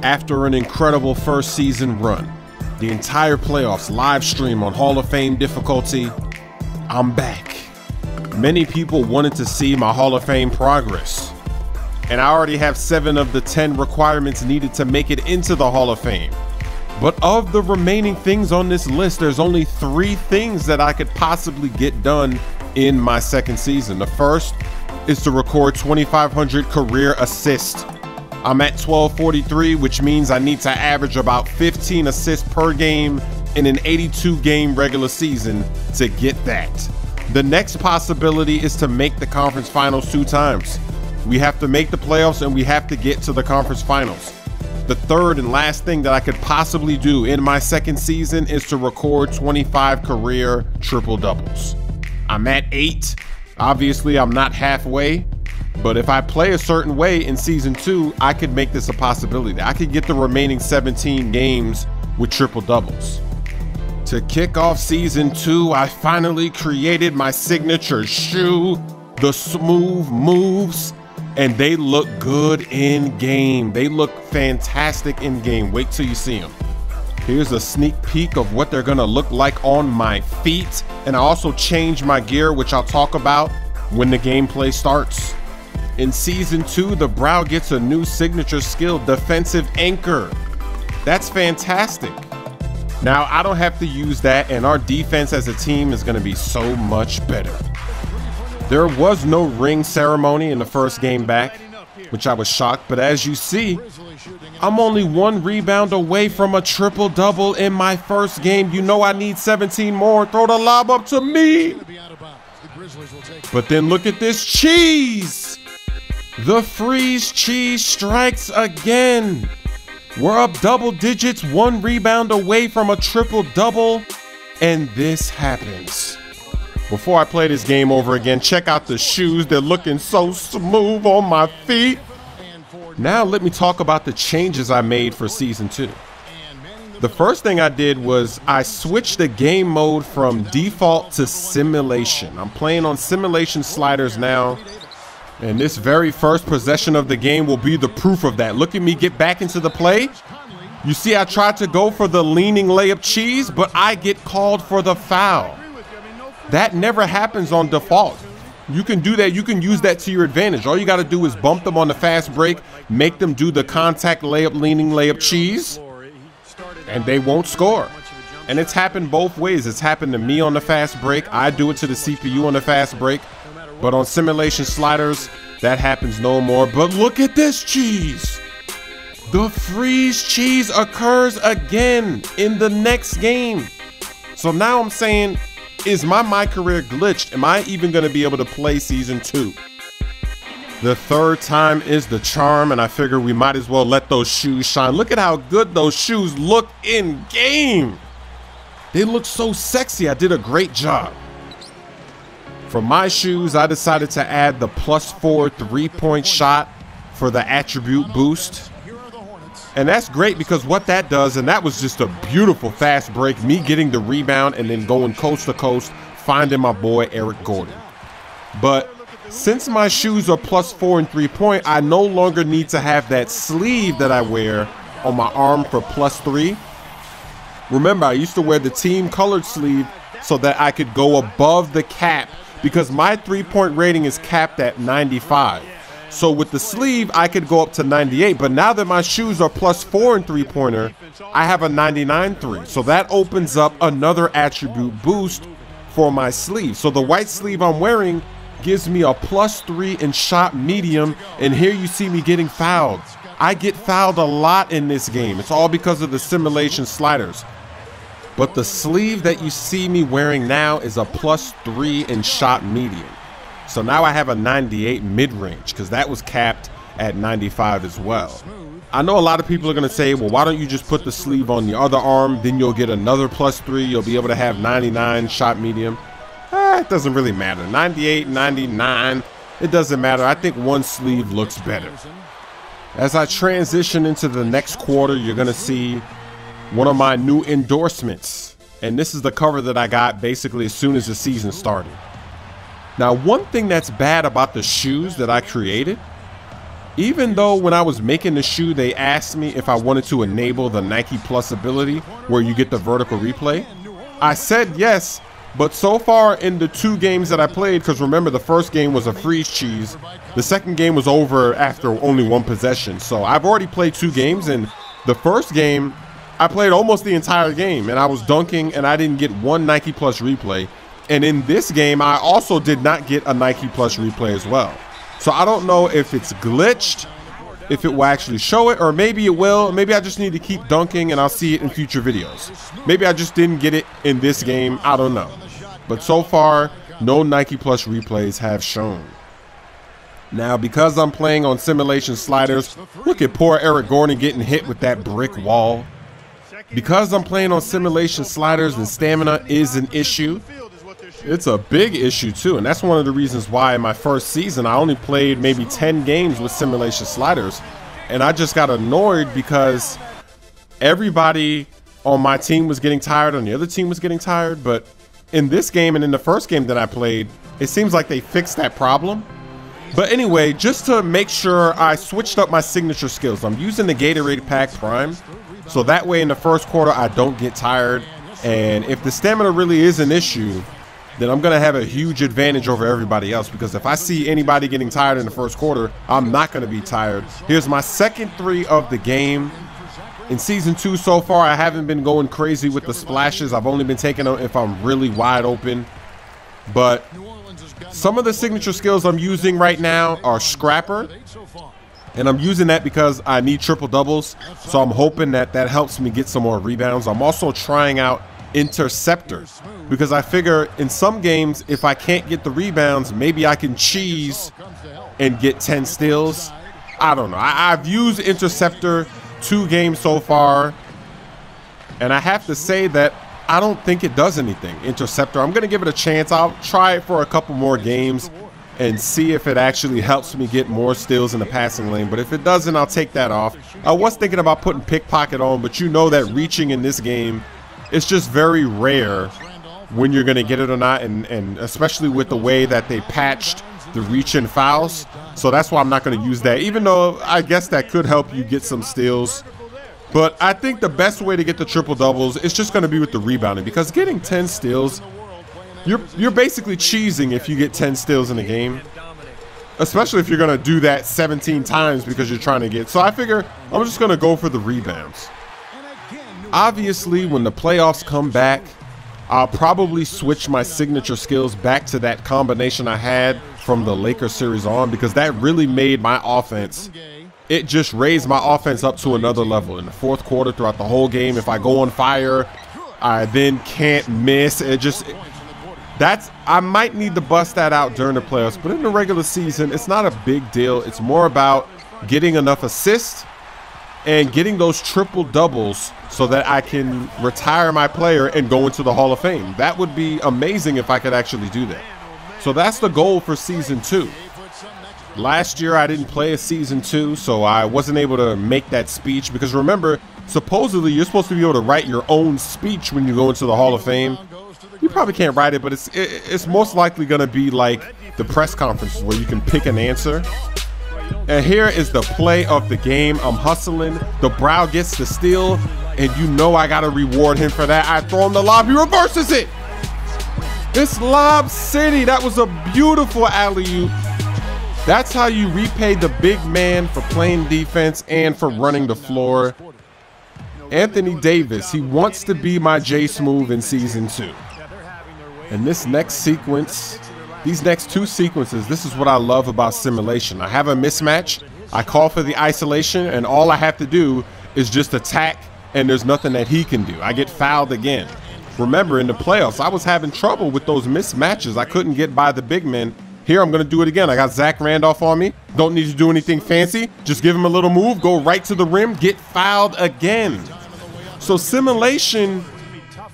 After an incredible first season run, the entire playoffs live stream on Hall of Fame difficulty, I'm back. Many people wanted to see my Hall of Fame progress, and I already have 7 of the 10 requirements needed to make it into the Hall of Fame. But of the remaining things on this list, there's only 3 things that I could possibly get done in my second season. The first is to record 2,500 career assists. I'm at 1243, which means I need to average about 15 assists per game in an 82-game regular season to get that. The next possibility is to make the conference finals 2 times. We have to make the playoffs and we have to get to the conference finals. The third and last thing that I could possibly do in my second season is to record 25 career triple doubles. I'm at 8. Obviously, I'm not halfway. But if I play a certain way in season 2, I could make this a possibility. I could get the remaining 17 games with triple doubles. To kick off season 2, I finally created my signature shoe, the Smooth Moves, and they look good in game. They look fantastic in game. Wait till you see them. Here's a sneak peek of what they're gonna look like on my feet. And I also changed my gear, which I'll talk about when the gameplay starts. In season 2, the Brow gets a new signature skill, defensive anchor. That's fantastic. Now I don't have to use that, and our defense as a team is gonna be so much better. There was no ring ceremony in the first game back, which I was shocked, but as you see, I'm only 1 rebound away from a triple double in my first game. You know I need 17 more. Throw the lob up to me. But then look at this cheese. The freeze cheese strikes again. We're up double digits, 1 rebound away from a triple double, and this happens. Before I play this game over again, check out the shoes. They're looking so smooth on my feet. Now let me talk about the changes I made for season 2. The first thing I did was I switched the game mode from default to simulation. I'm playing on simulation sliders now. And this very first possession of the game will be the proof of that. Look at me get back into the play. You see, I tried to go for the leaning layup cheese, but I get called for the foul. That never happens on default. You can do that. You can use that to your advantage. All you got to do is bump them on the fast break, make them do the contact layup, leaning layup cheese, and they won't score. And it's happened both ways. It's happened to me on the fast break. I do it to the CPU on the fast break. But on simulation sliders, that happens no more. But look at this cheese. The freeze cheese occurs again in the next game. So now I'm saying, is my career glitched? Am I even going to be able to play season 2? The third time is the charm, and I figure we might as well let those shoes shine. Look at how good those shoes look in game. They look so sexy. I did a great job. For my shoes, I decided to add the +4 3-point shot for the attribute boost. And that's great because what that does, and that was just a beautiful fast break, me getting the rebound and then going coast to coast, finding my boy Eric Gordon. But since my shoes are +4 and 3-point, I no longer need to have that sleeve that I wear on my arm for +3. Remember, I used to wear the team colored sleeve so that I could go above the cap, because my 3-point rating is capped at 95. So with the sleeve, I could go up to 98. But now that my shoes are +4 and 3-pointer, I have a 99.3. So that opens up another attribute boost for my sleeve. So the white sleeve I'm wearing gives me a +3 in shot medium. And here you see me getting fouled. I get fouled a lot in this game. It's all because of the simulation sliders. But the sleeve that you see me wearing now is a +3 in shot medium. So now I have a 98 mid-range because that was capped at 95 as well. I know a lot of people are going to say, well, why don't you just put the sleeve on the other arm? Then you'll get another +3. You'll be able to have 99 shot medium. It doesn't really matter. 98, 99, it doesn't matter. I think one sleeve looks better. As I transition into the next quarter, you're going to see one of my new endorsements. And this is the cover that I got basically as soon as the season started. Now, one thing that's bad about the shoes that I created Even though when I was making the shoe, they asked me if I wanted to enable the Nike Plus ability where you get the vertical replay, I said yes, but so far in the 2 games that I played, because remember the first game was a freeze cheese, the second game was over after only 1 possession. So I've already played 2 games, and the first game, I played almost the entire game and I was dunking and I didn't get 1 Nike Plus replay. And in this game, I also did not get a Nike Plus replay as well. So I don't know if it's glitched, if it will actually show it, or maybe it will. Maybe I just need to keep dunking and I'll see it in future videos. Maybe I just didn't get it in this game. I don't know. But so far, no Nike Plus replays have shown. Now, because I'm playing on simulation sliders, look at poor Eric Gordon getting hit with that brick wall. Because I'm playing on simulation sliders and stamina is an issue, it's a big issue too, and that's one of the reasons why in my first season I only played maybe 10 games with simulation sliders, and I just got annoyed because everybody on my team was getting tired and the other team was getting tired. But in this game and in the first game that I played, it seems like they fixed that problem. But anyway, just to make sure, I switched up my signature skills. I'm using the Gatorade Pack Prime, so that way in the first quarter I don't get tired, and if the stamina really is an issue, then I'm gonna have a huge advantage over everybody else, because if I see anybody getting tired in the first quarter, I'm not gonna be tired. Here's my second 3 of the game. In season 2 so far, I haven't been going crazy with the splashes. I've only been taking them if I'm really wide open. But some of the signature skills I'm using right now are Scrapper, and I'm using that because I need triple doubles. So I'm hoping that that helps me get some more rebounds. I'm also trying out Interceptor, because I figure in some games, if I can't get the rebounds, maybe I can cheese and get 10 steals. I don't know. I've used Interceptor 2 games so far, and I have to say that I don't think it does anything. Interceptor, I'm going to give it a chance. I'll try it for a couple more games and see if it actually helps me get more steals in the passing lane. But if it doesn't, I'll take that off. I was thinking about putting Pickpocket on, but you know that reaching in this game, it's just very rare when you're going to get it or not, and especially with the way that they patched the reach and fouls. So that's why I'm not going to use that, even though I guess that could help you get some steals. But I think the best way to get the triple doubles is just going to be with the rebounding, because getting 10 steals, you're basically cheesing if you get 10 steals in a game, especially if you're going to do that 17 times because you're trying to get. So I figure I'm just going to go for the rebounds. Obviously, when the playoffs come back, I'll probably switch my signature skills back to that combination I had from the Lakers series on, because that really made my offense. It just raised my offense up to another level in the fourth quarter. Throughout the whole game, if I go on fire, I then can't miss. I might need to bust that out during the playoffs, but in the regular season, it's not a big deal. It's more about getting enough assists and getting those triple doubles so that I can retire my player and go into the Hall of Fame. That would be amazing if I could actually do that. So that's the goal for season 2. Last year I didn't play a season 2, so I wasn't able to make that speech, because remember, supposedly you're supposed to be able to write your own speech when you go into the Hall of Fame. You probably can't write it, but it's most likely going to be like the press conferences where you can pick an answer. And here is the play of the game. I'm hustling. The Brow gets the steal, and you know I got to reward him for that. I throw him the lob. He reverses it. It's Lob City. That was a beautiful alley-oop. That's how you repay the big man for playing defense and for running the floor. Anthony Davis, he wants to be my J Smooth in season 2. And this next sequence, these next 2 sequences, this is what I love about simulation. I have a mismatch, I call for the isolation, and all I have to do is just attack, and there's nothing that he can do. I get fouled again. Remember, in the playoffs, I was having trouble with those mismatches. I couldn't get by the big men. Here, I'm going to do it again. I got Zach Randolph on me. Don't need to do anything fancy. Just give him a little move, go right to the rim, get fouled again. So simulation,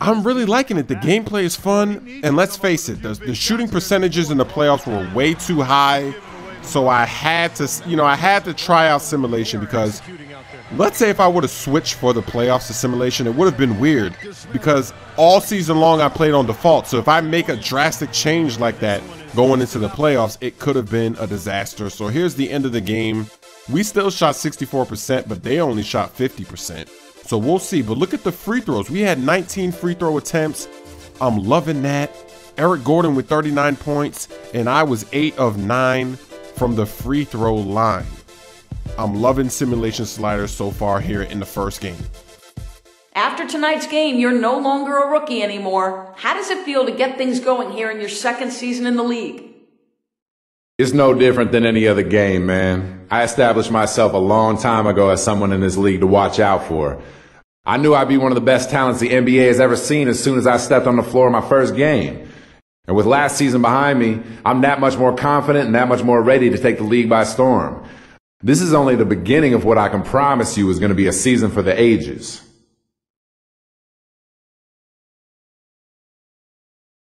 I'm really liking it. The gameplay is fun, and let's face it, the shooting percentages in the playoffs were way too high. So I had to try out simulation, because let's say if I would have switched for the playoffs to simulation, it would have been weird, because all season long I played on default. So if I make a drastic change like that going into the playoffs, it could have been a disaster. So here's the end of the game. We still shot 64%, but they only shot 50%. So we'll see. But look at the free throws. We had 19 free throw attempts. I'm loving that. Eric Gordon with 39 points, and I was 8 of 9 from the free throw line. I'm loving simulation sliders so far here in the first game. After tonight's game, you're no longer a rookie anymore. How does it feel to get things going here in your second season in the league? It's no different than any other game, man. I established myself a long time ago as someone in this league to watch out for. I knew I'd be one of the best talents the NBA has ever seen as soon as I stepped on the floor in my first game. And with last season behind me, I'm that much more confident and that much more ready to take the league by storm. This is only the beginning of what I can promise you is going to be a season for the ages.